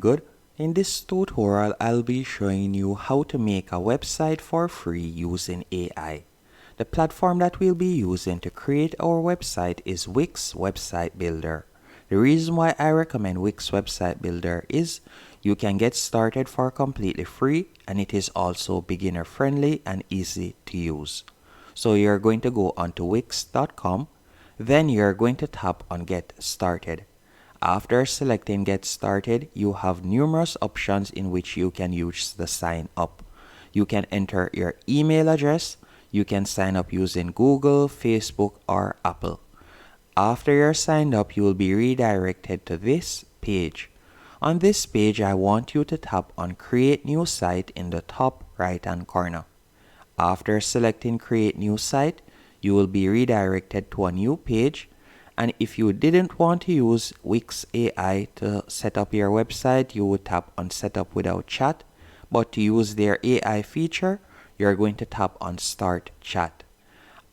good? In this tutorial, I'll be showing you how to make a website for free using AI. The platform that we'll be using to create our website is Wix Website Builder. The reason why I recommend Wix Website Builder is you can get started for completely free, and it is also beginner friendly and easy to use. So you're going to go onto wix.com, then you're going to tap on Get Started. After selecting Get Started, you have numerous options in which you can use the sign up. You can enter your email address. You can sign up using Google, Facebook, or Apple. After you're signed up, you will be redirected to this page. On this page, I want you to tap on Create New Site in the top right-hand corner. After selecting Create New Site, you will be redirected to a new page. And if you didn't want to use Wix AI to set up your website, you would tap on Setup Without Chat. But to use their AI feature, you're going to tap on Start Chat.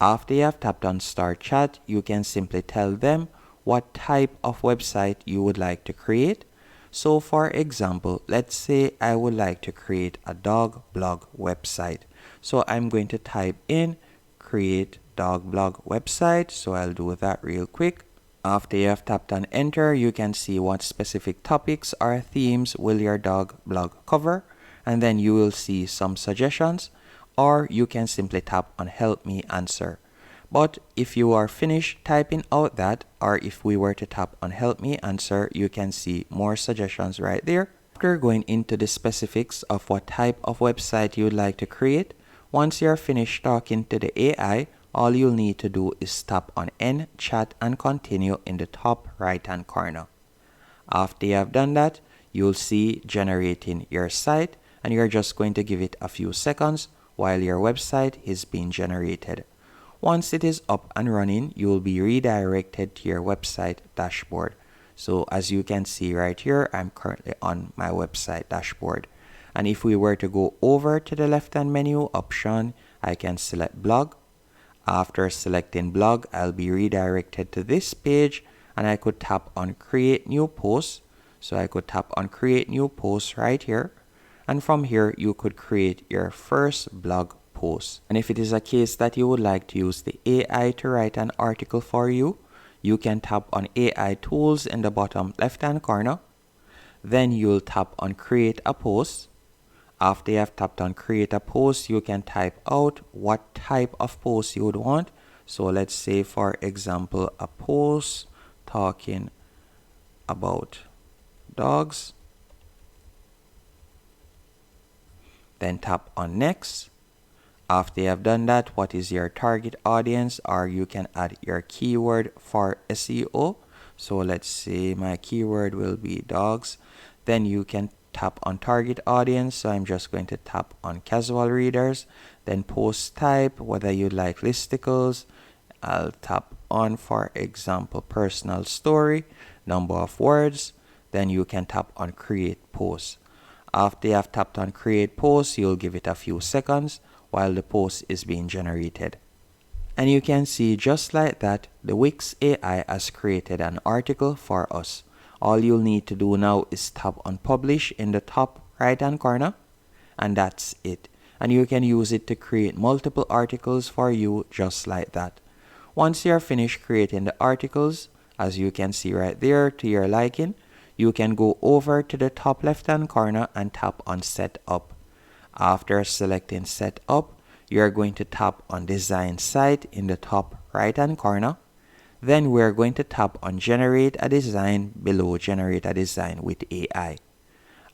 After you have tapped on Start Chat, you can simply tell them what type of website you would like to create. So for example, let's say I would like to create a dog blog website. So I'm going to type in create dog blog website. So I'll do that real quick. After you have tapped on enter, you can see what specific topics or themes will your dog blog cover, and then you will see some suggestions, or you can simply tap on help me answer. But if you are finished typing out that, or if we were to tap on help me answer, you can see more suggestions right there. After going into the specifics of what type of website you would like to create, once you're finished talking to the AI, all you'll need to do is tap on End Chat and Continue in the top right hand corner. After you have done that, you'll see generating your site, and you're just going to give it a few seconds while your website is being generated. Once it is up and running, you will be redirected to your website dashboard. So as you can see right here, I'm currently on my website dashboard. And if we were to go over to the left hand menu option, I can select blog. After selecting blog, I'll be redirected to this page, and I could tap on create new post. So I could tap on create new post right here. And from here, you could create your first blog post. And if it is a case that you would like to use the AI to write an article for you, you can tap on AI tools in the bottom left hand corner. Then you'll tap on create a post. After you have tapped on create a post, you can type out what type of post you would want. So let's say, for example, a post talking about dogs. Then tap on next. After you have done that, what is your target audience? Or you can add your keyword for SEO. So let's say my keyword will be dogs. Then you can tap on target audience. So I'm just going to tap on casual readers. Then post type, whether you like listicles. I'll tap on, for example, personal story, number of words. Then you can tap on create post. After you have tapped on create post, you'll give it a few seconds while the post is being generated. And you can see just like that, the Wix AI has created an article for us. All you'll need to do now is tap on publish in the top right hand corner, and that's it. And you can use it to create multiple articles for you just like that. Once you're finished creating the articles, as you can see right there to your liking, you can go over to the top left hand corner and tap on set up. After selecting set up, you're going to tap on design site in the top right hand corner. Then we're going to tap on generate a design below generate a design with AI.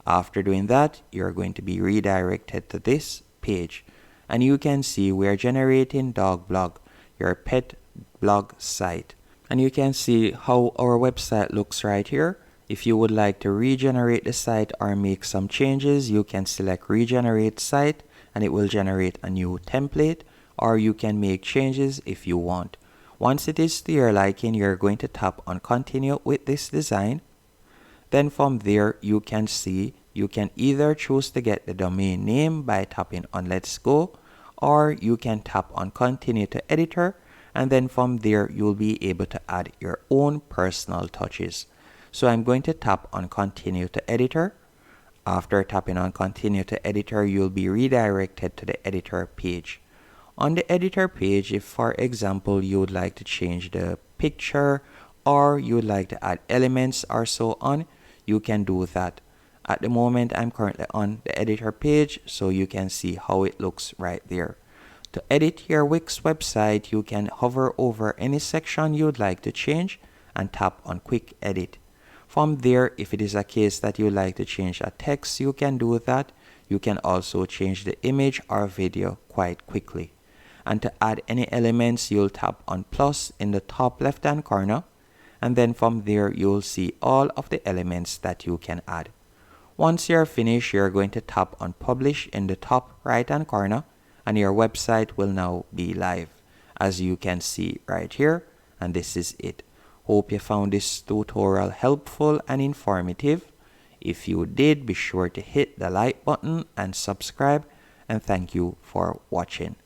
After doing that, you're going to be redirected to this page, and you can see we're generating dog blog, your pet blog site. And you can see how our website looks right here. If you would like to regenerate the site or make some changes, you can select regenerate site and it will generate a new template, or you can make changes if you want. Once it is to your liking, you're going to tap on continue with this design. Then from there, you can see you can either choose to get the domain name by tapping on let's go, or you can tap on continue to editor, and then from there you'll be able to add your own personal touches. So I'm going to tap on continue to editor. After tapping on continue to editor, you'll be redirected to the editor page. On the editor page, if for example you would like to change the picture or you would like to add elements or so on, you can do that. At the moment, I'm currently on the editor page, so you can see how it looks right there. To edit your Wix website, you can hover over any section you'd like to change and tap on quick edit. From there, if it is a case that you like to change a text, you can do that. You can also change the image or video quite quickly. And to add any elements, you'll tap on plus in the top left hand corner, and then from there you'll see all of the elements that you can add. Once you're finished, you're going to tap on publish in the top right hand corner, and your website will now be live, as you can see right here. And this is it. Hope you found this tutorial helpful and informative. If you did, be sure to hit the like button and subscribe, and thank you for watching.